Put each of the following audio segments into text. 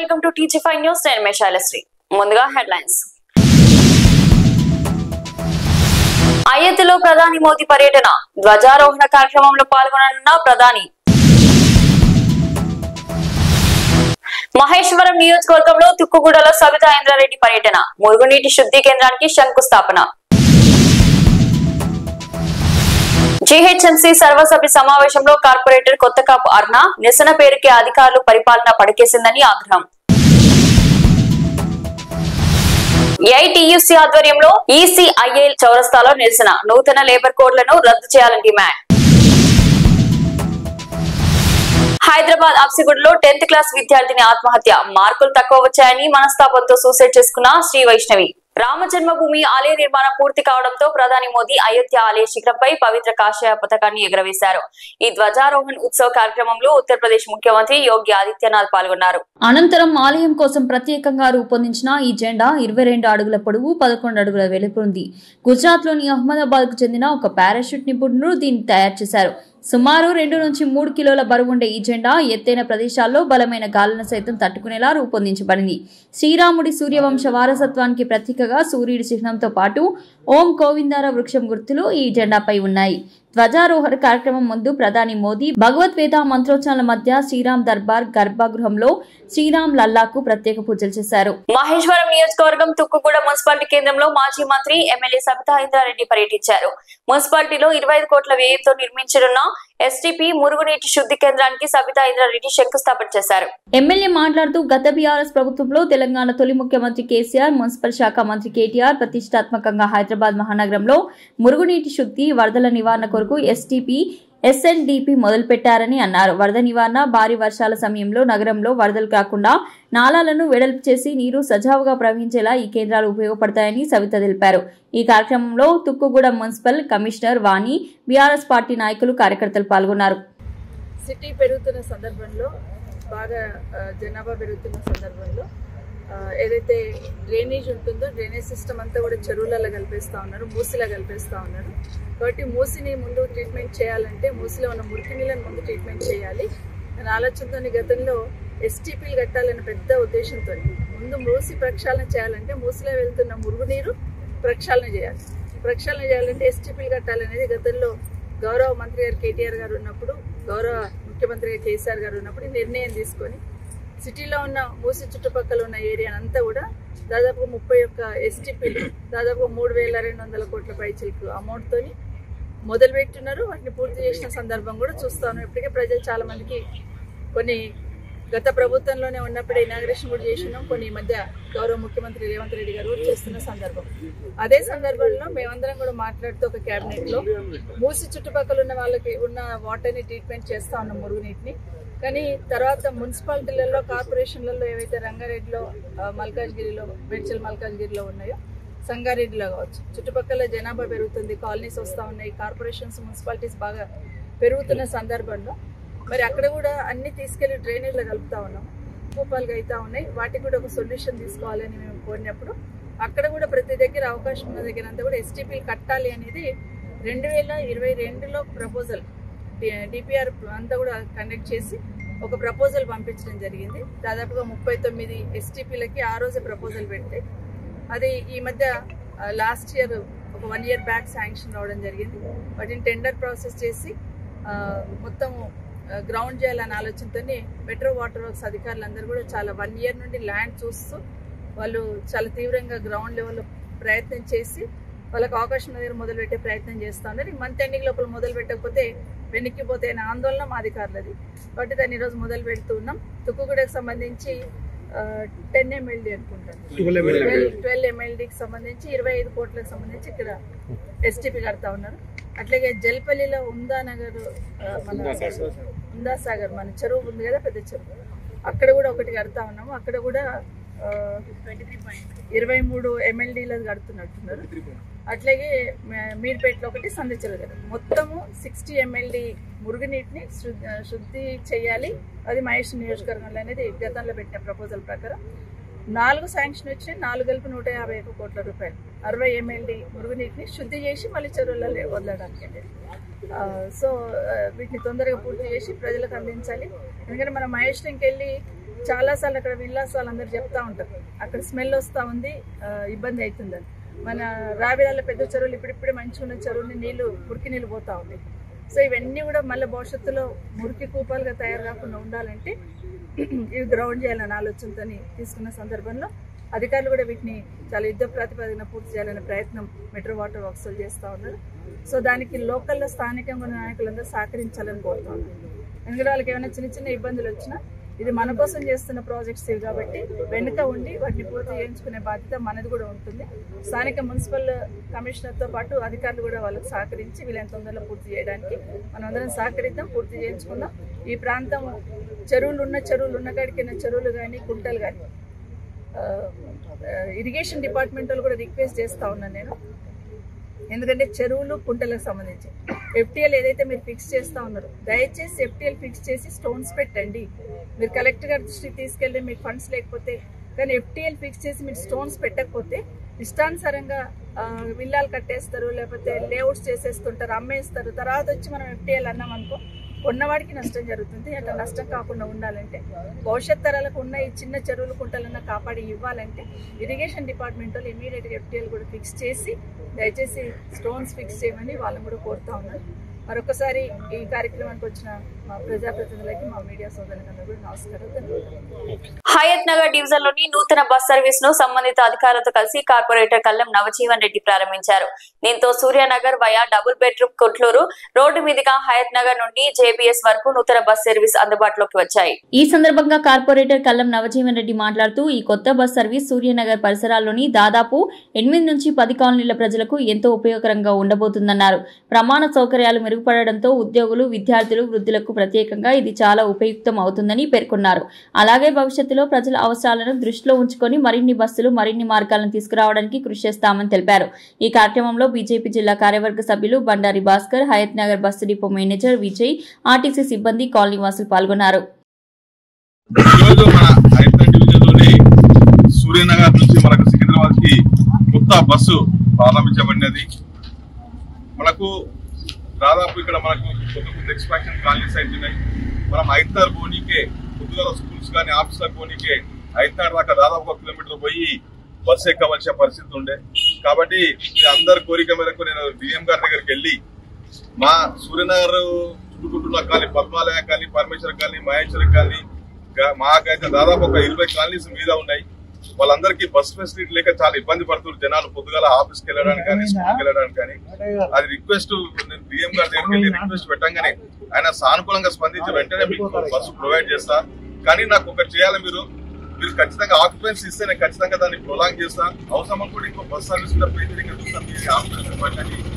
welcome to TG5 News. నేను మేషాలశ్రీ. ముందుగా headlines. అయోధ్యలో ప్రధాని మోదీ పర్యటన, ధ్వజారోహణ కార్యక్రమంలో పాల్గొననున్న ప్రధాని. మహేశ్వరం నియోజకవర్గంలో తుక్కుగూడలో సబితా ఇంద్రారెడ్డి పర్యటన, మురుగునీటి శుద్ధి కేంద్రానికి శంకుస్థాపన. జీహెచ్ఎంసీ సర్వసభ్య సమావేశంలో కార్పొరేటర్ కొత్త కాపు అర్ణ, నిరసన పేరుకి అధికారులు పరిపాలన పడకేసిందని ఆగ్రహం. ఏఐటీయూసీ ఆధ్వర్యంలో ఈసీఐఏ చౌరస్తాలో నిరసన, నూతన లేబర్ కోడ్లను రద్దు చేయాలని డిమాండ్. హైదరాబాద్ అప్సిగూడలో 10th క్లాస్ విద్యార్థిని ఆత్మహత్య, మార్కులు తక్కువ వచ్చాయని మనస్తాపంతో సూసైడ్ చేసుకున్న శ్రీ వైష్ణవి. రామ జన్మభూమి ఆలయ నిర్మాణం పూర్తి కావడంతో ప్రధాని మోదీ అయోధ్య ఆలయ శిఖరంపై పవిత్ర కాషాయ పతాకాన్ని ఎగురవేశారు. ఈ ధ్వజారోహణ ఉత్సవ కార్యక్రమంలో ఉత్తరప్రదేశ్ ముఖ్యమంత్రి యోగి ఆదిత్యనాథ్ పాల్గొన్నారు. అనంతరం ఆలయం కోసం ప్రత్యేకంగా రూపొందించిన ఈ జెండా 22 అడుగుల పొడవు, 11 అడుగుల వెలుపు ఉంది. గుజరాత్ లోని అహ్మదాబాద్ కు చెందిన ఒక పారాషూట్ నిపుణుడు దీన్ని తయారు చేశారు. సుమారు 2 నుంచి 3 కిలోల బరువుండే ఈ జెండా ఎత్తైన ప్రదేశాల్లో బలమైన గాలులను సైతం తట్టుకునేలా రూపొందించబడింది. శ్రీరాముడి సూర్యవంశ వారసత్వానికి ప్రతీకగా సూర్యుడి చిహ్నంతో పాటు ఓం గోవిందార వృక్షం గుర్తులు ఈ జెండాపై ఉన్నాయి. ధ్వజారోహణ కార్యక్రమం ముందు ప్రధాని మోదీ భగవద్వేద మంత్రోచ్చారణల మధ్య శ్రీరామ్ దర్బార్ గర్భగృహంలో శ్రీరామ్ లల్లాకు ప్రత్యేక పూజలు చేశారు. మహేశ్వరం నియోజకవర్గం తుక్కుగూడ మున్సిపాలిటీ కేంద్రంలో మాజీ మంత్రి ఎమ్మెల్యే సబితా ఇంద్రారెడ్డి పర్యటించారు. మున్సిపాలిటీలో 25 కోట్ల వ్యయంతో నిర్మించనున్న ఎస్టీపీ మురుగునీటి శుద్ధి కేంద్రానికి సబితా ఇంద్రారెడ్డి శంకుస్థాపన చేశారు. ఎమ్మెల్యే మాట్లాడుతూ గత బీఆర్ఎస్ ప్రభుత్వంలో తెలంగాణ తొలి ముఖ్యమంత్రి కేసీఆర్, మున్సిపల్ శాఖ మంత్రి కేటీఆర్ ప్రతిష్టాత్మకంగా హైదరాబాద్ మహానగరంలో మురుగునీటి శుద్ధి, వరదల నివారణ కొరకు ఎస్టీపీ ఎస్ఎన్డిపి మొదలుపెట్టారని అన్నారు. వరద నివారణ, భారీ వర్షాల సమయంలో నగరంలో వరదలు కాకుండా నాలాలను వెడల్పు చేసి నీరు సజావుగా ప్రవహించేలా ఈ కేంద్రాలు ఉపయోగపడతాయని సవిత తెలిపారు. ఈ కార్యక్రమంలో తుక్కుగూడ మున్సిపల్ కమిషనర్ వాణి, బీఆర్ఎస్ పార్టీ నాయకులు, కార్యకర్తలు పాల్గొన్నారు. సిటీ పెరుగుతున్న సందర్భంలో, బాగా జనాభా పెరుగుతున్న సందర్భంలో ఏదైతే డ్రైనేజ్ ఉంటుందో డ్రైనేజ్ సిస్టమ్ అంతా కూడా చెరువులలో కలిపేస్తూ ఉన్నారు, మూసిలా కలిపేస్తూ ఉన్నారు. కాబట్టి మూసిని ముందు ట్రీట్మెంట్ చేయాలంటే మూసిలో ఉన్న మురికి నీళ్ళని ముందు ట్రీట్మెంట్ చేయాలి అని ఆలోచనతో గతంలో ఎస్టీపీలు కట్టాలనే పెద్ద ఉద్దేశంతో ముందు మూసి ప్రక్షాళన చేయాలంటే మూసిలో వెళ్తున్న మురుగునీరు ప్రక్షాళన చేయాలి. ప్రక్షాళన చేయాలంటే ఎస్టీపీలు కట్టాలనేది గతంలో గౌరవ మంత్రి గారు కేటీఆర్ గారు ఉన్నప్పుడు, గౌరవ ముఖ్యమంత్రి గారు కేసీఆర్ గారు ఉన్నప్పుడు నిర్ణయం తీసుకొని సిటీలో ఉన్న మూసి చుట్టుపక్కల ఉన్న ఏరియా అంతా కూడా దాదాపు 31 ఎస్టీపీలు, దాదాపు 3,200 కోట్ల పైచిలకు అమౌంట్తో మొదలుపెట్టున్నారు. వాటిని పూర్తి చేసిన సందర్భం కూడా చూస్తాను. ఇప్పటికే ప్రజలు చాలా మందికి కొన్ని గత ప్రభుత్వంలోనే ఉన్నప్పుడే ఇనాగ్రేషన్ కూడా చేసినాం, కొన్ని ఈ మధ్య గౌరవ ముఖ్యమంత్రి రేవంత్ రెడ్డి గారు కూడా చేస్తున్న సందర్భం. అదే సందర్భంలో మేమందరం కూడా మాట్లాడుతూ ఒక క్యాబినెట్లో మూసి చుట్టుపక్కల ఉన్న వాళ్ళకి ఉన్న వాటర్ని ట్రీట్మెంట్ చేస్తా ఉన్నాం, మురుగునీటిని. కానీ తర్వాత మున్సిపాలిటీలలో, కార్పొరేషన్లలో ఏవైతే రంగారెడ్డిలో, మల్కాజ్గిరిలో, మేడ్చల్ మల్కాజ్గిరిలో ఉన్నాయో, సంగారెడ్డిలో కావచ్చు, చుట్టుపక్కల జనాభా పెరుగుతుంది, కాలనీస్ వస్తూ ఉన్నాయి, కార్పొరేషన్స్, మున్సిపాలిటీస్ బాగా పెరుగుతున్న సందర్భంలో మరి అక్కడ కూడా అన్ని తీసుకెళ్లి డ్రైనేజ్లో కలుపుతా ఉన్నాం, కూపాలుగా అవుతా ఉన్నాయి. వాటికి కూడా ఒక సొల్యూషన్ తీసుకోవాలని మేము కోరినప్పుడు అక్కడ కూడా ప్రతి దగ్గర అవకాశం ఉన్న దగ్గర అంతా కూడా ఎస్టీపీ కట్టాలి అనేది 2022లో ప్రపోజల్ డిపిఆర్ అంతా కూడా కండక్ట్ చేసి ఒక ప్రపోజల్ పంపించడం జరిగింది. దాదాపుగా 39 ఎస్టీపీలకి ఆ రోజే ప్రపోజల్ పెడితే అది ఈ మధ్య లాస్ట్ ఇయర్ ఒక 1 year బ్యాక్ శాంక్షన్ రావడం జరిగింది. వాటిని టెండర్ ప్రాసెస్ చేసి మొత్తం గ్రౌండ్ చేయాలనే ఆలోచనతో మెట్రో వాటర్ వర్క్స్ అధికారులందరూ కూడా చాలా 1 year నుండి ల్యాండ్ చూస్తూ వాళ్ళు చాలా తీవ్రంగా గ్రౌండ్ లెవెల్లో ప్రయత్నం చేసి వాళ్ళకి అవకాశం దగ్గర మొదలుపెట్టే ప్రయత్నం చేస్తూ ఉన్నారు. ఈ మంత్ ఎండింగ్ లోపల మొదలు పెట్టకపోతే వెనక్కిపోతే అనే ఆందోళన మా అధికారులది. కాబట్టి దాన్ని ఈరోజు మొదలు పెడుతూ ఉన్నాం. తుక్కుగూడకు సంబంధించి 10 MLD అనుకుంటాను, 12 MLDకి సంబంధించి 25 కోట్లకు సంబంధించి ఇక్కడ ఎస్టీపీ కడతా ఉన్నారు. అట్లాగే జల్పల్లిలో ఉందానగర్, మన ఉందాసాగర్ మన చెరువు ఉంది కదా, పెద్ద చెరువు, అక్కడ కూడా ఒకటి కడతా ఉన్నాము. అక్కడ కూడా 23 MLDలు కడుతున్నట్టున్నారు. అట్లాగే మీర్పేటలో ఒకటి, సందచర దగ్గర మొత్తము 60 MLD మురుగునీటిని శుద్ధి చేయాలి. అది మహేష్ నియోజకవర్గంలో అనేది గతంలో పెట్టిన ప్రపోజల్ ప్రకారం 4 శాంక్షన్ వచ్చినాయి, 4 కలిపి 151 కోట్ల రూపాయలు. 60 MLD మురుగునీటిని శుద్ధి చేసి మళ్ళీ చెరువులలో వదలడానికి. సో వీటిని తొందరగా పూర్తి చేసి ప్రజలకు అందించాలి. ఎందుకంటే మనం మహేష్కి వెళ్ళి చాలాసార్లు అక్కడ విల్లాస్ వాళ్ళందరూ చెప్తా ఉంటారు అక్కడ స్మెల్ వస్తూ ఉంది, ఇబ్బంది అవుతుందని. మన రావిరాల పెద్ద చెరువులు ఇప్పుడిప్పుడే మంచిగా ఉన్న చెరువుని మురికి నీళ్ళు పోతూ ఉంది. సో ఇవన్నీ కూడా మళ్ళీ భవిష్యత్తులో మురికి కూపాలుగా తయారు కాకుండా ఉండాలంటే ఇవి గ్రౌండ్ చేయాలని ఆలోచనతో తీసుకున్న సందర్భంలో అధికారులు కూడా వీటిని చాలా యుద్ధ ప్రాతిపదికన పూర్తి చేయాలనే ప్రయత్నం మెట్రో వాటర్ వర్క్స్ చేస్తూ ఉన్నారు. సో దానికి లోకల్లో స్థానికంగా ఉన్న నాయకులందరూ సహకరించాలని కోరుతా ఉన్నారు. ఎందుకంటే వాళ్ళకి ఏమైనా చిన్న చిన్న ఇబ్బందులు వచ్చినా ఇది మన కోసం చేస్తున్న ప్రాజెక్ట్స్ ఇవి కాబట్టి వెనుక ఉండి వాటిని పూర్తి చేయించుకునే బాధ్యత మనది కూడా ఉంటుంది. స్థానిక మున్సిపల్ కమిషనర్తో పాటు అధికారులు కూడా వాళ్ళకి సహకరించి వీళ్ళని తొందరలో పూర్తి చేయడానికి మనమందరం సహకరిద్దాం, పూర్తి చేయించుకుందాం. ఈ ప్రాంతం చెరువులు ఉన్న కాడికి చెరువులు కానీ కుంటలు కానీ ఇరిగేషన్ డిపార్ట్మెంట్ వాళ్ళు కూడా రిక్వెస్ట్ చేస్తూ ఉన్నాను నేను. ఎందుకంటే చెరువులు కుంటలకు సంబంధించి FTL ఏదైతే మీరు ఫిక్స్ చేస్తూ ఉన్నారో దయచేసి FTL ఫిక్స్ చేసి స్టోన్స్ పెట్టండి. మీరు కలెక్టర్ గారి దృష్టికి తీసుకెళ్ళి మీకు ఫండ్స్ లేకపోతే కానీ FTL ఫిక్స్ చేసి మీరు స్టోన్స్ పెట్టకపోతే ఇష్టానుసారంగా విల్లాలు కట్టేస్తారు, లేకపోతే లేఅవుట్స్ చేసేస్తుంటారు, అమ్మేస్తారు. తర్వాత వచ్చి మనం FTL అన్నాం అనుకో ఉన్నవాడికి నష్టం జరుగుతుంది. అట్లా నష్టం కాకుండా ఉండాలంటే భవిష్యత్ తరాలకు ఉన్న ఈ చిన్న చెరువులు కుంటలన్నా కాపాడి ఇవ్వాలంటే ఇరిగేషన్ డిపార్ట్మెంట్ వాళ్ళు ఇమీడియట్గా FTL కూడా ఫిక్స్ చేసి దయచేసి స్టోన్స్ ఫిక్స్ చేయమని వాళ్ళని కూడా కోరుతా ఉన్నారు. మరొకసారి ఈ కార్యక్రమానికి వచ్చిన మా ప్రజాప్రతినిధులకి మా మీడియా సోదరులందరూ కూడా నమస్కారం. హయత్ నగర్ డివిజన్ లోని నూతన బస్ సర్వీస్ ను సంబంధిత అధికారులతో కలిసి కార్పొరేటర్ కల్లం నవజీవన్ రెడ్డి ప్రారంభించారు. దీంతో Suryanagar via double bedroom Kotluru road మీదుగా హయత్ నగర్ నుండి JBS వరకు నూతన బస్ సర్వీస్ అందుబాటులోకి వచ్చాయి. ఈ సందర్భంగా కార్పొరేటర్ కల్లం నవజీవన్ రెడ్డి మాట్లాడుతూ ఈ కొత్త బస్ సర్వీస్ సూర్యనగర్ పరిసరాల్లోని దాదాపు 8 నుంచి 10 కాలనీల ప్రజలకు ఎంతో ఉపయోగకరంగా ఉండబోతుందన్నారు. ప్రమాణ సౌకర్యాలు మెరుగుపడడంతో ఉద్యోగులు, విద్యార్థులు, వృద్ధులకు ప్రత్యేకంగా ఇది చాలా ఉపయుక్తం అవుతుందని పేర్కొన్నారు. అలాగే భవిష్యత్తులో ప్రజల అవసరాలను దృష్టిలో ఉంచుకొని మరిన్ని బస్సులు, మరిన్ని మార్గాలను తీసుకురావడానికి కృషి చేస్తామని తెలిపారు. ఈ కార్యక్రమంలో బీజేపీ జిల్లా కార్యవర్గ సభ్యులు Bandari Bhaskar, Hayat Nagar bus depot manager Vijay, RTC సిబ్బంది, కాలనీ వాసులు పాల్గొన్నారు. సూర్యనగర్ నుంచి మనకు సికింద్రాబాద్ కి కొత్త బస్సు ప్రారంభించబడినది. మనకు దాదాపు ఇక్కడ మనకు కొత్త ఎక్స్పాన్షన్ కాలనీస్ అవుతున్నాయి. మనం ఐతార్ పోనీకే పొద్దుగల స్కూల్స్ కానీ ఆఫీసులకు పోనీకే ఐతార్ దాకా దాదాపు 1 కిలోమీటర్ పోయి బస్సు ఎక్కవలసిన పరిస్థితి ఉండే. కాబట్టి అందరి కోరిక మేరకు నేను DM గారి దగ్గరికి వెళ్ళి మా సూర్యనగర్ చుట్టుకుంటున్న కాలనీ, పద్మాలయ కాలనీ, పరమేశ్వర కాలనీ, మహేశ్వర కాలనీ, మాకైతే దాదాపు ఒక 20 కాలనీస్ మీద ఉన్నాయి. వాళ్ళందరికీ బస్ ఫెసిలిటీ లేక చాలా ఇబ్బంది పడుతున్నారు జనాలు పొద్దుగాల ఆఫీస్కి వెళ్ళడానికి కానీ, స్కూల్కి వెళ్ళడానికి కానీ. అది రిక్వెస్ట్ DM గారి దగ్గరికి వెళ్ళి రిక్వెస్ట్ పెట్టంగానే ఆయన సానుకూలంగా స్పందించి వెంటనే మీకు బస్సు ప్రొవైడ్ చేస్తా. కానీ నాకు ఒకటి చేయాలి, మీరు ఖచ్చితంగా ఆక్యుపెన్సీ ఇస్తే నేను ఖచ్చితంగా దాన్ని ప్రొలాంగ్ చేస్తా. అవసరం అనుకుంటే ఇంకో బస్ సర్వీస్ కూడా పేదరికంగా చూస్తాను చెప్పడం జరిగింది.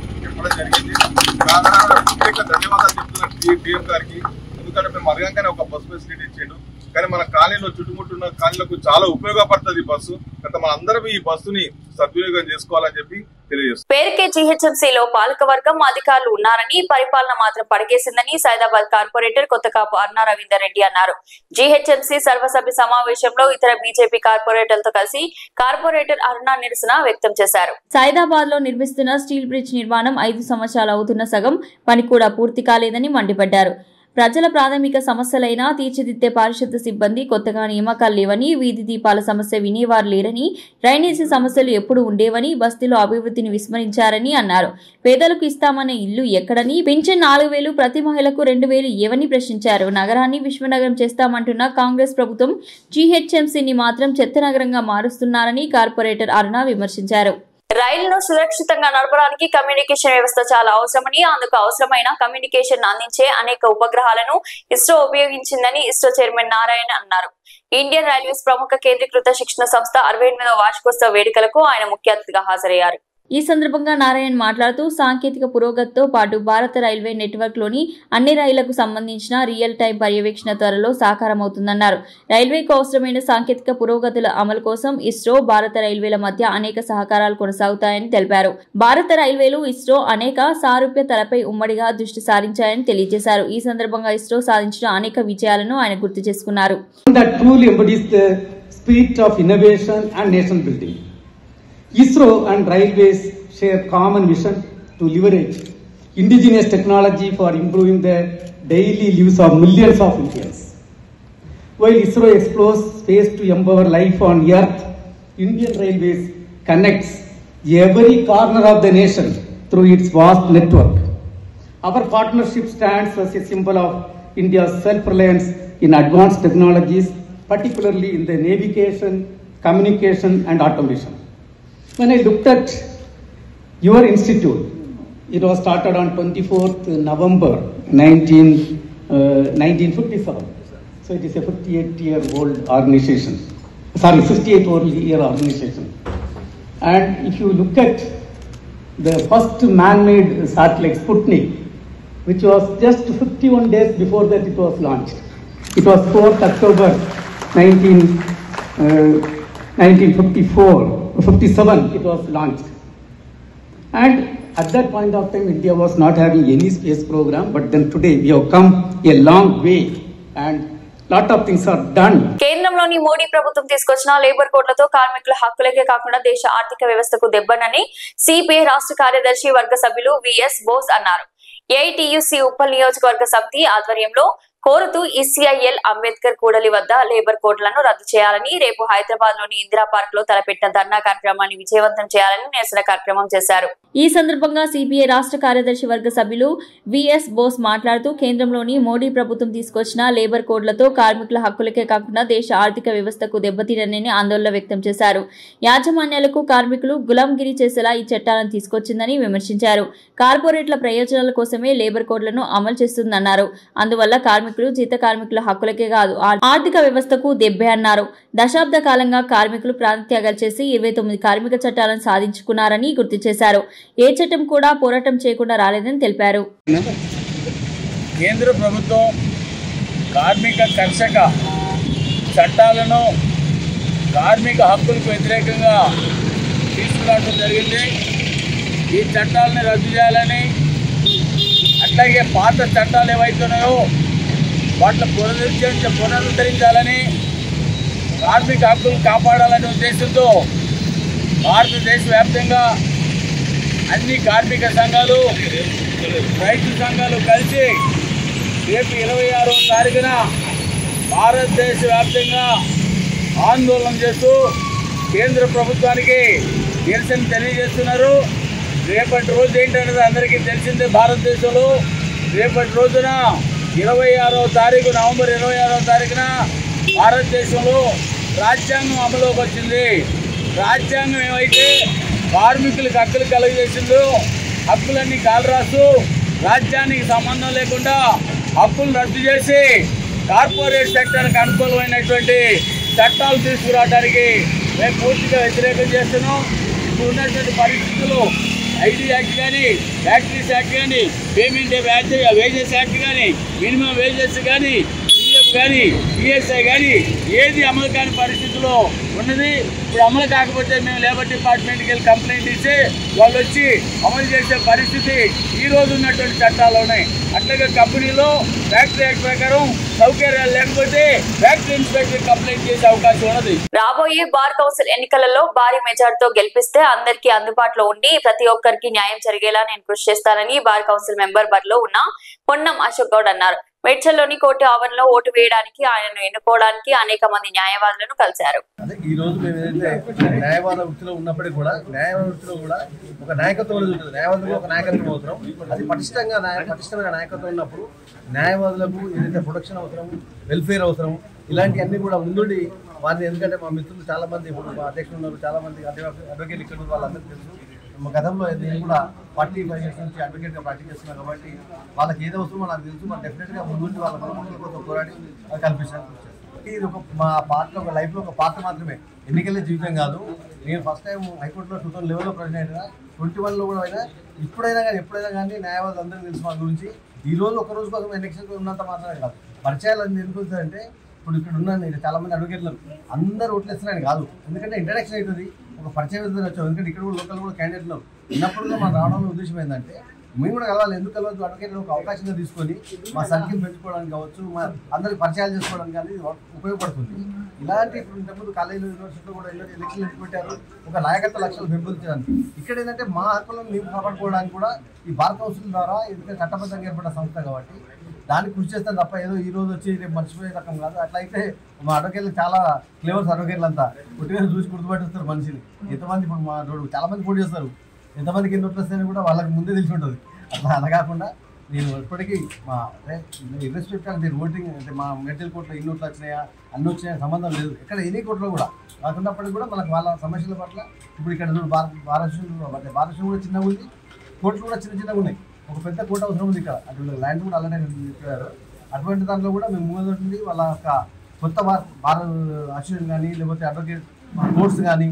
ధన్యవాదాలు చెప్తున్నాను DM గారికి. ఎందుకంటే మేము అడగంగానే ఒక బస్ ఫెసిలిటీ ఇచ్చిండు. కానీ మన కాలనీలో చుట్టుముట్టున్న కాలనీలకు చాలా ఉపయోగపడుతుంది ఈ బస్సు. గత మన అందరం ఈ బస్సుని సద్వినియోగం చేసుకోవాలని చెప్పి తెలియజేస్తాం. పేరుకే GHMCలో పాలకవర్గం అధికారులు ఉన్నారని, పరిపాలన మాత్రం పడికేసిందని సైదాబాద్ కార్పొరేటర్ కొత్తకాపు అరుణ రవీందర్ రెడ్డి అన్నారు. GHMC సర్వసభ్య సమావేశంలో ఇతర బీజేపీ కార్పొరేటర్లతో కలిసి కార్పొరేటర్ అరుణ నిరసన వ్యక్తం చేశారు. సైదాబాద్ లో నిర్మిస్తున్న స్టీల్ బ్రిడ్జ్ నిర్మాణం 5 సంవత్సరాలు అవుతున్న సగం పని కూడా పూర్తి కాలేదని మండిపడ్డారు. ప్రజల ప్రాథమిక సమస్యలైనా తీర్చిదిద్దే పారిశుద్ధ్య సిబ్బంది కొత్తగా నియామకాలు లేవని, వీధి దీపాల సమస్య వినేవారు లేరని, డ్రైనేజీ సమస్యలు ఎప్పుడు ఉండేవని, బస్తీలో అభివృద్ధిని విస్మరించారని అన్నారు. పేదలకు ఇస్తామనే ఇల్లు ఎక్కడని, పింఛన్ 4000 ప్రతి మహిళకు 2000 ఏవని ప్రశ్నించారు. నగరాన్ని విశ్వనగరం చేస్తామంటున్న కాంగ్రెస్ ప్రభుత్వం GHMCని మాత్రం చెత్త నగరంగా మారుస్తున్నారని కార్పొరేటర్ అరుణ విమర్శించారు. రైలును సురక్షితంగా నడపడానికి కమ్యూనికేషన్ వ్యవస్థ చాలా అవసరమని, అందుకు అవసరమైన కమ్యూనికేషన్ అందించే అనేక ఉపగ్రహాలను ఇస్రో ఉపయోగించిందని ఇస్రో చైర్మన్ నారాయణ అన్నారు. ఇండియన్ రైల్వేస్ ప్రముఖ కేంద్రీకృత శిక్షణ సంస్థ 68వ వార్షికోత్సవ వేడుకలకు ఆయన ముఖ్య అతిథిగా హాజరయ్యారు. ఈ సందర్భంగా నారాయణ్ మాట్లాడుతూ సాంకేతిక పురోగతితో పాటు భారత రైల్వే నెట్వర్క్ లోని అన్ని రైళ్లకు సంబంధించిన రియల్ టైం పర్యవేక్షణ త్వరలో సాకారమవుతుందన్నారు. రైల్వేకు అవసరమైన సాంకేతిక పురోగతుల అమలు కోసం ఇస్రో, భారత రైల్వేల మధ్య అనేక సహకారాలు కొనసాగుతాయని తెలిపారు. భారత రైల్వేలు, ఇస్రో అనేక సారూప్యతలపై ఉమ్మడిగా దృష్టి సారించాయని తెలియజేశారు. ఈ సందర్భంగా ఇస్రో సాధించిన అనేక విజయాలను ఆయన గుర్తు చేసుకున్నారు. ISRO and railways share common vision to leverage indigenous technology for improving the daily lives of millions of Indians. While ISRO explores space to empower life on Earth, Indian Railways connects every corner of the nation through its vast network. Our partnership stands as a symbol of India's self-reliance in advanced technologies, particularly in the navigation, communication and automation. When I looked at your institute, it was started on 24th November 1957. So it is a 58-year-old organization. Sorry, 58-year organization. And if you look at the first man-made satellite, Sputnik, which was just 51 days before that it was launched. It was 4th October 1957, it was launched. And at that point of time, India was not having any space program, but then today we have come a long way and lot of things are done. కేంద్రంలోని మోడీ ప్రభుత్వం తీసుకొచ్చిన labour కోడ్లతో కార్మికుల హక్కులకే కాకుండా దేశ ఆర్థిక వ్యవస్థకు దెబ్బనని CPI రాష్ట్ర కార్యదర్శి వర్గ సభ్యులు విఎస్ బోస్ అన్నారు. ఏఐటియుసి ఉప్పల్ నియోజకవర్గ సమితి ఆధ్వర్యంలో కోరుతూ ఈసీఐఎల్ అంబేద్కర్ కూడలి వద్ద లేబర్ కోడ్లను రద్దు చేయాలని, రేపు హైదరాబాద్ లోని ఇందిరా పార్క్ లో తలపెట్టిన ధర్నా కార్యక్రమాన్ని విజయవంతం చేయాలని నిరసన కార్యక్రమం చేశారు. ఈ సందర్భంగా సిపిఐ రాష్ట్ర కార్యదర్శి వర్గ సభ్యులు విఎస్ బోస్ మాట్లాడుతూ కేంద్రంలోని మోడీ ప్రభుత్వం తీసుకొచ్చిన లేబర్ కోడ్లతో కార్మికుల హక్కులకే కాకుండా దేశ ఆర్థిక వ్యవస్థకు దెబ్బతినని ఆందోళన వ్యక్తం చేశారు. యాజమాన్యాలకు కార్మికులు గులాంగిరి చేసేలా ఈ చట్టాలను తీసుకొచ్చిందని విమర్శించారు. కార్పొరేట్ల ప్రయోజనాల కోసమే లేబర్ కోడ్లను అమలు చేస్తుందన్నారు. అందువల్ల కార్మికులు జీత కార్మికుల హక్కులకే కాదు ఆర్థిక వ్యవస్థకు దెబ్బే అన్నారు. దశాబ్ద కాలంగా కార్మికులు ప్రాణత్యాగాలు చేసి 29 కార్మిక చట్టాలను సాధించుకున్నారని గుర్తు చేశారు. ఏ చట్టం కూడా పోరాటం చేయకుండా రాలేదని తెలిపారు. కేంద్ర ప్రభుత్వం కార్మిక కర్షక చట్టాలను కార్మిక హక్కులకు వ్యతిరేకంగా తీసుకురావడం జరిగింది. ఈ చట్టాలను రద్దు చేయాలని, అట్లాగే పాత చట్టాలు ఏవైతున్నాయో వాటిని పునరుద్ధరించాలని, కార్మిక హక్కులు కాపాడాలనే ఉద్దేశంతో భారతదేశ వ్యాప్తంగా అన్ని కార్మిక సంఘాలు, రైతు సంఘాలు కలిసి రేపు 26వ తారీఖున భారతదేశ వ్యాప్తంగా ఆందోళన చేస్తూ కేంద్ర ప్రభుత్వానికి నిరసన తెలియజేస్తున్నారు. రేపటి రోజు ఏంటనేది అందరికీ తెలిసిందే. భారతదేశంలో రేపటి రోజున 26వ తారీఖు నవంబర్ 26వ తారీఖున భారతదేశంలో రాజ్యాంగం అమలులోకి వచ్చింది. రాజ్యాంగం ఏమైతే కార్మికులకు హక్కులు కలుగజేసిందో హక్కులన్నీ కాలరాస్తూ రాజ్యానికి సంబంధం లేకుండా హక్కులు రద్దు చేసి కార్పొరేట్ సెక్టర్కి అనుకూలమైనటువంటి చట్టాలు తీసుకురావడానికి మేము పూర్తిగా వ్యతిరేకం చేస్తున్నాం. ఇప్పుడు ఉన్నటువంటి పరిస్థితులు ఐడి యాక్ట్ కానీ, ఫ్యాక్టరీస్ యాక్ట్ కానీ, పేమెంట్ వేజెస్ యాక్ట్ కానీ, మినిమం వేజెస్ కానీ, పిఎఫ్ కానీ, ఈఎస్ఐ కానీ ఏది అమలు కాని పరిస్థితిలో ఉన్నది. ఇప్పుడు అమలు కాకపోతే మేము లేబర్ డిపార్ట్మెంట్కి వెళ్ళి కంప్లైంట్ ఇస్తే వాళ్ళు వచ్చి అమలు చేసే పరిస్థితి ఈ రోజు ఉన్నటువంటి చట్టాలు ఉన్నాయి. అట్లాగే కంపెనీలో ఫ్యాక్టరీ యాక్ట్ ప్రకారం సౌకర్యాలు లేకపోతే ఫ్యాక్టరీ ఇన్స్పెక్టర్ కంప్లైంట్ చేసే అవకాశం ఉన్నది. రాబోయే బార్ కౌన్సిల్ ఎన్నికలలో భారీ మెజార్టీతో గెలిపిస్తే అందరికీ అందుబాటులో ఉండి ప్రతి ఒక్కరికి న్యాయం జరిగేలా నేను కృషి చేస్తానని బార్ కౌన్సిల్ మెంబర్ బరిలో ఉన్న పొన్నం అశోక్ గౌడ్ అన్నారు. మేడ్చల్లోని కోర్టు ఆవరణలో ఓటు వేయడానికి, ఆయనను ఎన్నుకోవడానికి అనేక మంది న్యాయవాదులను కలిశారు. ఈ రోజు మేము ఏదైతే న్యాయవాద వృత్తిలో ఉన్నప్పటికీ కూడా న్యాయవాద వృత్తిలో కూడా ఒక నాయకత్వం ఉంటుంది. న్యాయవాదులకు ఒక నాయకత్వం అవసరం. అది పటిష్టమైన నాయకత్వం ఉన్నప్పుడు న్యాయవాదులకు ఏదైతే ప్రొటెక్షన్ అవసరం, వెల్ఫేర్ అవసరం, ఇలాంటివన్నీ కూడా ముందుండి వారిని, ఎందుకంటే మా మిత్రులు చాలా మంది అధ్యక్షులు ఉన్నారు, చాలా మంది అడ్వకేట్ ఇక్కడ వాళ్ళందరికీ తెలుసు. మా గతంలో నేను కూడా 45 years నుంచి అడ్వకేట్గా ప్రాక్టీస్ చేస్తున్నాను కాబట్టి వాళ్ళకి ఏది అవసరమో నాకు తెలుసు. మనం డెఫినెట్గా ముందు వాళ్ళ హక్కుల కోసం పోరాడి కల్పించడానికి ఇది మా పార్టీలో ఒక లైఫ్లో ఒక పాత్ర మాత్రమే. ఎన్నికలే జీవితం కాదు. నేను ఫస్ట్ టైం హైకోర్టులో 2011లో ప్రెసిడెంట్గా, 21లో కూడా అయినా, ఇప్పుడైనా కానీ ఎప్పుడైనా కానీ న్యాయవాదులు అందరికీ తెలుసు మా గురించి. ఈ రోజు ఒక రోజు కోసం ఎలక్షన్ ఉన్నంత మాత్రమే కాదు, పరిచయాలు అన్ని ఎందుకు అంటే ఇప్పుడు ఇక్కడ ఉన్నాను నేను చాలా మంది అడ్వకేట్లు అందరూ ఓట్లు వేస్తున్నాయని కాదు, ఎందుకంటే ఇంట్రడక్షన్ అవుతుంది, ఒక పరిచయం వచ్చాం. ఎందుకంటే ఇక్కడ కూడా లోకల్ కూడా క్యాండిడేట్లు ఉన్నప్పుడు మనం రావడంలో ఉద్దేశం ఏంటంటే మేము కూడా కలవాలి. ఎందుకు కలవచ్చు? అడ్వకేట్ ఒక అవకాశంగా తీసుకొని మా సర్కిల్ పెంచుకోవడానికి కావచ్చు, మా అందరికి పరిచయాలు చేసుకోవడానికి కానీ ఉపయోగపడుతుంది. ఇలాంటి ఇప్పుడు ఇంతకుముందు కాలేజీలో యూనివర్సిటీలో కూడా ఎలక్షన్లు పెట్టారు, ఒక నాయకత్వ లక్ష్యాలు పెంపొందించడానికి. ఇక్కడ ఏంటంటే మా హక్కులను మేము కాపాడుకోవడానికి కూడా ఈ బార్ కౌన్సిల్ ద్వారా, ఎందుకంటే చట్టబద్ధంగా ఏర్పడిన సంస్థ కాబట్టి దానికి కృషి చేస్తాను తప్ప ఏదో ఈ రోజు వచ్చి రేపు మర్చిపోయే రకం కాదు. అట్లా అయితే మా అడ్వకేట్లు చాలా క్లేవర్స్, అడ్వకేట్లు అంతా పుట్టిన చూసి గుర్తుపట్టిస్తారు మనిషిని. ఎంతమంది ఇప్పుడు మా రోడ్డు చాలా మంది పోటీ చేస్తారు, ఎంతమందికి ఎన్ని ఓట్లు వస్తాయని కూడా వాళ్ళకి ముందే తెలిసి ఉంటుంది. అలా కాకుండా నేను ఇప్పటికీ మా ఇర్రెస్పెక్ట్ ఆఫ్ ది ఓటింగ్ అంటే మా మెడికల్ కోర్టులో ఎన్ని ఓట్లు వచ్చినాయా అన్ని వచ్చినాయా సంబంధం లేదు. ఎక్కడ ఎన్ని కోర్టులో కూడా కాకున్నప్పటికీ కూడా మనకు వాళ్ళ సమస్యల పట్ల ఇప్పుడు ఇక్కడ భారతదేశం కూడా చిన్నగా ఉంది, కోర్టులు కూడా చిన్నగా ఉన్నాయి. ఒక పెద్ద కోర్టు అవసరం ఉంది ఇక్కడ, అటు ల్యాండ్ కూడా అలానే చెప్పారు. అటువంటి దాంట్లో కూడా మేము ముందు వాళ్ళ యొక్క కొత్త బార్ అసోసియేషన్ కానీ లేకపోతే అడ్వకేట్ కోర్ట్స్ కానీ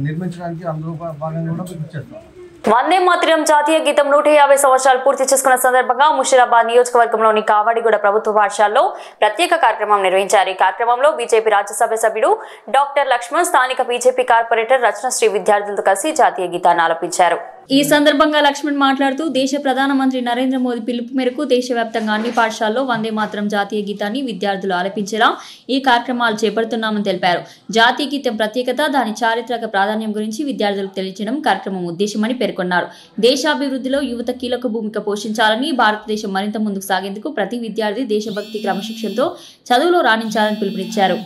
నిర్మించడానికి అందులో భాగంగా కూడా మేము చేస్తాం. వందే మాతరం జాతీయ గీతం 150 సంవత్సరాలు పూర్తి చేసుకున్న సందర్భంగా ముషిరాబాద్ నియోజకవర్గంలోని కావడిగూడ ప్రభుత్వ పాఠశాలలో ప్రత్యేక కార్యక్రమం నిర్వహించారు. ఈ కార్యక్రమంలో బీజేపీ రాజ్యసభ సభ్యుడు డాక్టర్ లక్ష్మణ్, స్థానిక బీజేపీ కార్పొరేటర్ రచనశ్రీ విద్యార్థులతో కలిసి జాతీయ గీతాన్ని ఆలపించారు. ఈ సందర్భంగా లక్ష్మణ్ మాట్లాడుతూ దేశ ప్రధానమంత్రి నరేంద్ర మోదీ పిలుపు మేరకు దేశవ్యాప్తంగా అన్ని పాఠశాలలో వందే మాతరం జాతీయ గీతాన్ని విద్యార్థులు ఆలపించేలా ఈ కార్యక్రమాలు చేపడుతున్నామని తెలిపారు. జాతీయ గీతం ప్రత్యేకత, దాని చారిత్రక ప్రాధాన్యం గురించి విద్యార్థులకు తెలియజేయడం కార్యక్రమం ఉద్దేశమని పేర్కొన్నారు. దేశాభివృద్ధిలో యువత కీలక భూమిక పోషించాలని, భారతదేశం మరింత ముందుకు సాగేందుకు ప్రతి విద్యార్థి దేశభక్తి, క్రమశిక్షణతో చదువులో రాణించాలని పిలుపునిచ్చారు.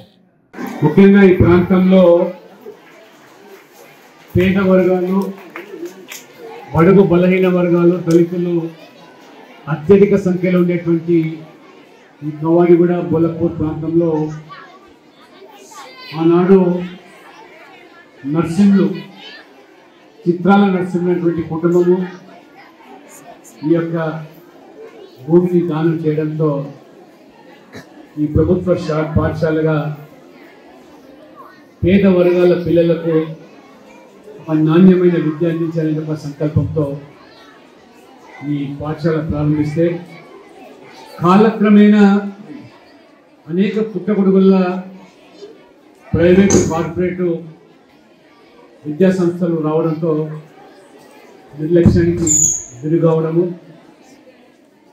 ముఖ్యంగా ఈ ప్రాంతంలో పేద వర్గాలు, బడుగు బలహీన వర్గాలు, దళితులు అత్యధిక సంఖ్యలో ఉండేటువంటి ఈ కవాడిగూడ బొల్లపూర్ ప్రాంతంలో ఆనాడు నర్సింహులు, చిత్రాల నర్సింహులైనటువంటి కుటుంబము ఈ యొక్క భూమిని దానం చేయడంతో ఈ ప్రభుత్వ పాఠశాలగా పేద వర్గాల పిల్లలకు నాణ్యమైన విద్య అందించాలనే ఒక సంకల్పంతో ఈ పాఠశాల ప్రారంభిస్తే కాలక్రమేణా అనేక పుట్టగొడుగుల ప్రైవేటు, కార్పొరేటు విద్యా సంస్థలు రావడంతో నిర్లక్ష్యానికి గురి కావడము,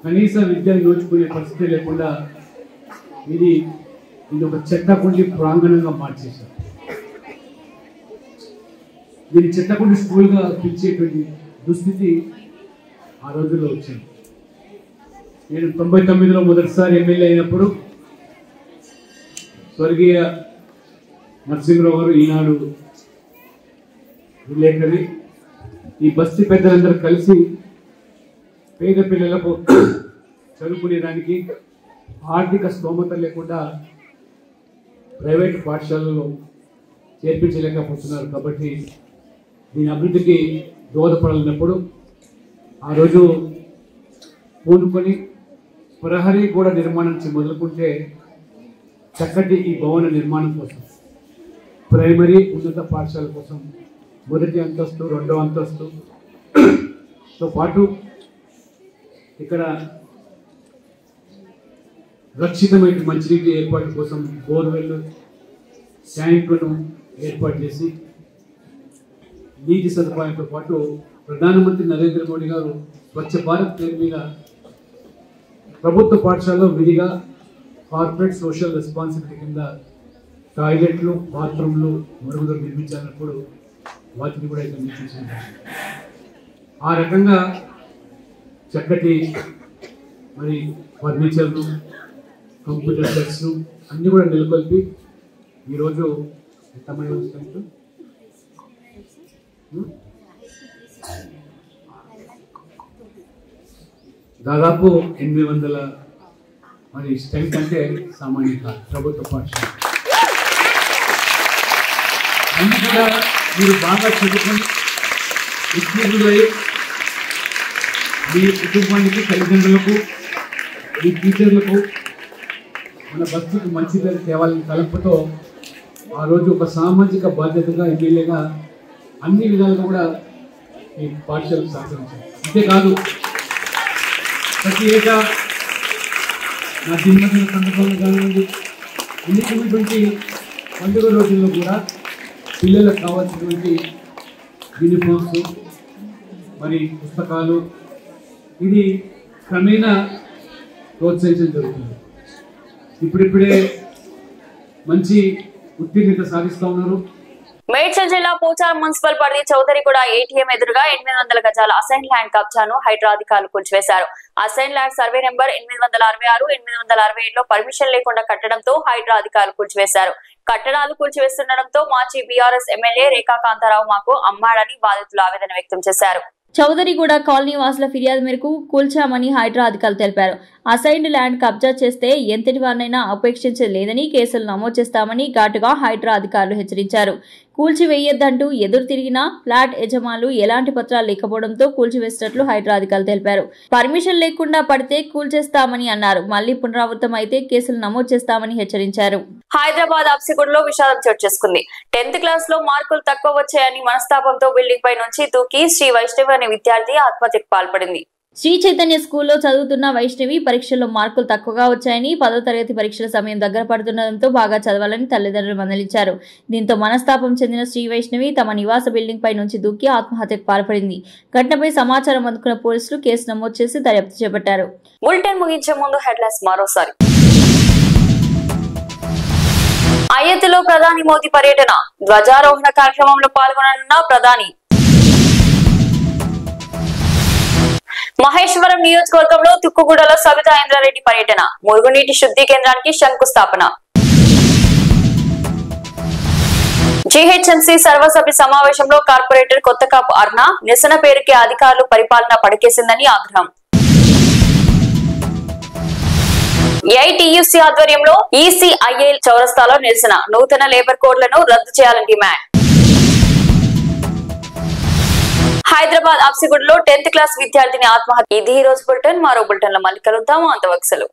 కనీస విద్యను నోచుకునే పరిస్థితి లేకుండా ఇది ఒక చెత్తకుండి ప్రాంగణంగా మార్చేశారు. దీన్ని చెత్తకుండి స్కూల్గా పిలిచేటువంటి దుస్థితి ఆ రోజుల్లో వచ్చింది. నేను 99లో మొదటిసారి ఎమ్మెల్యే అయినప్పుడు స్వర్గీయ నరసింహరావు గారు, ఈనాడు విలేకరి, ఈ బస్తీ పెద్దలందరూ కలిసి పేద పిల్లలకు చదువుకునేదానికి ఆర్థిక స్తోమత లేకుండా ప్రైవేట్ పాఠశాలలో చేర్పించలేకపోతున్నారు. కాబట్టి దీని అభివృద్ధికి దోహదపడాలన్నప్పుడు ఆ రోజు పూనుకొని ప్రహరీ గోడ నిర్మాణం నుంచి మొదలుకుంటే చక్కటి ఈ భవన నిర్మాణం కోసం, ప్రైమరీ ఉన్నత పాఠశాల కోసం మొదటి అంతస్తు, రెండవ అంతస్తుతో పాటు ఇక్కడ రక్షితమైన మంచినీటి ఏర్పాటు కోసం బోర్వెల్, ట్యాంకులను ఏర్పాటు చేసి నీటి సదుపాయంతో పాటు ప్రధానమంత్రి నరేంద్ర మోడీ గారు స్వచ్ఛ భారత్ పేరు మీద ప్రభుత్వ పాఠశాలలో విధిగా కార్పొరేట్ సోషల్ రెస్పాన్సిబిలిటీ కింద టాయిలెట్లు, బాత్రూమ్లు, మరుగుదొడ్లు నిర్మించాలన్నప్పుడు వాటిని కూడా ఇక్కడ నిర్మించారు. ఆ రకంగా చక్కటి మరి ఫర్నిచర్లు, కంప్యూటర్ సెట్స్ అన్నీ కూడా నెలకొల్పి ఈరోజు ఎంతమంది వస్తారు, దాదాపు 800 మరి స్ట్రెంత్ అంటే సామాన్య కాదు ప్రభుత్వ పాఠశాల. అన్ని కూడా మీరు బాగా చదువుకొని ఉద్యోగులై మీ కుటుంబానికి, తల్లిదండ్రులకు, మీ టీచర్లకు మన బతుకు మంచి పేరు తేవాలని తలంపుతో ఆ రోజు ఒక సామాజిక బాధ్యతగా ఎమ్మెల్యేగా అన్ని విధాలుగా కూడా ఈ పాఠశాలకు సహకరించారు. అంతేకాదు ప్రతి ఏటా నా జన్మదిన సందర్భంగా కానివ్వండి, ఎన్నికటువంటి పండుగ రోజుల్లో కూడా పిల్లలకు కావాల్సినటువంటి యూనిఫామ్స్, మరి పుస్తకాలు, ఇది క్రమేణా ప్రోత్సహించడం జరుగుతుంది. ఇప్పుడిప్పుడే మంచి ఉత్తీర్ణత సాధిస్తూ ఉన్నారు. మేడ్చల్ జిల్లా పోచారం మున్సిపల్ పరిధి చౌదరిగూడ ఏటీఎం ఎదురుగా 800 గజాల అసైన్ ల్యాండ్ కబ్జాను హైడ్రా అధికారులు కూల్చివేశారు. అసైన్ ల్యాండ్ సర్వే నెంబర్ 866, 867లో పర్మిషన్ లేకుండా కట్టడంతో హైడ్రా అధికారులు కూల్చివేశారు. కట్టడాలు కూల్చివేస్తుండటంతో మాజీ బీఆర్ఎస్ ఎమ్మెల్యే రేఖా కాంతారావు మాకు అమ్మాడని బాధితులు ఆవేదన వ్యక్తం చేశారు. చౌదరిగూడ కాలనీ వాసుల ఫిర్యాదు మేరకు కూల్చామని హైడ్రా అధికారులు తెలిపారు. అసైన్డ్ ల్యాండ్ కబ్జా చేస్తే ఎంతటి వారినైనా ఉపేక్షించేది లేదని కేసులు నమోదు చేస్తామని ఘాటుగా హైడ్రా అధికారులు హెచ్చరించారు. కూల్చివేయొద్దంటూ ఎదురు తిరిగిన ఫ్లాట్ యజమానులు ఎలాంటి పత్రాలు లేకపోవడంతో కూల్చివేసినట్లు హైడ్రా అధికారులు తెలిపారు. పర్మిషన్ లేకుండా పడితే కూల్చేస్తామని అన్నారు. మళ్లీ పునరావృతం అయితే కేసులు నమోదు చేస్తామని హెచ్చరించారు. హైదరాబాద్ అప్సిగూడలో విషాదం చోటు చేసుకుంది. 10th క్లాస్ లో మార్కులు తక్కువ వచ్చాయని మనస్తాపంతో బిల్డింగ్ పై నుంచి దూకి శ్రీ వైష్ణవి అనే విద్యార్థి ఆత్మహత్యకు పాల్పడింది. శ్రీ చైతన్య స్కూల్లో చదువుతున్న వైష్ణవి పరీక్షల్లో మార్కులు తక్కువగా వచ్చాయని 10వ తరగతి పరీక్షల సమయం దగ్గర పడుతుండటంతో బాగా చదవాలని తల్లిదండ్రులు మందలించారు. దీంతో మనస్తాపం చెందిన శ్రీ వైష్ణవి తమ నివాస బిల్డింగ్ పై నుంచి దూకి ఆత్మహత్యకు పాల్పడింది. ఘటనపై సమాచారం అందుకున్న పోలీసులు కేసు నమోదు చేసి దర్యాప్తు చేపట్టారు. బులెటిన్ ముగించే ముందు హెడ్లైన్స్ మరోసారి. అయోధ్యలో ప్రధాని మోదీ పర్యటన, ధ్వజారోహణ కార్యక్రమంలో పాల్గొననున్న ప్రధాని. మహేశ్వరం నియోజకవర్గంలో తుక్కుగూడలో సబితా ఇంద్రారెడ్డి పర్యటన, మురుగునీటి శుద్ధి కేంద్రానికి శంకుస్థాపన. జీహెచ్ఎంసీ సర్వసభ్య సమావేశంలో కార్పొరేటర్ కొత్తకాపు అర్ణ నిరసన పేరుకే అధికారులు పరిపాలన పడకేసిందని ఆగ్రహం. ఏఐటీయూసీ ఆధ్వర్యంలో ఈసీఐఏ చౌరస్తాలో నిరసన, నూతన లేబర్ కోడ్లను రద్దు చేయాలని డిమాండ్. హైదరాబాద్ అప్సిగూడలో 10th క్లాస్ విద్యార్థిని ఆత్మహత్య. ఇది ఈ రోజు బులెటిన్. మరో బులెటిన్ లో మళ్ళీ కలుద్దాము. అంతవరకు సెలవు.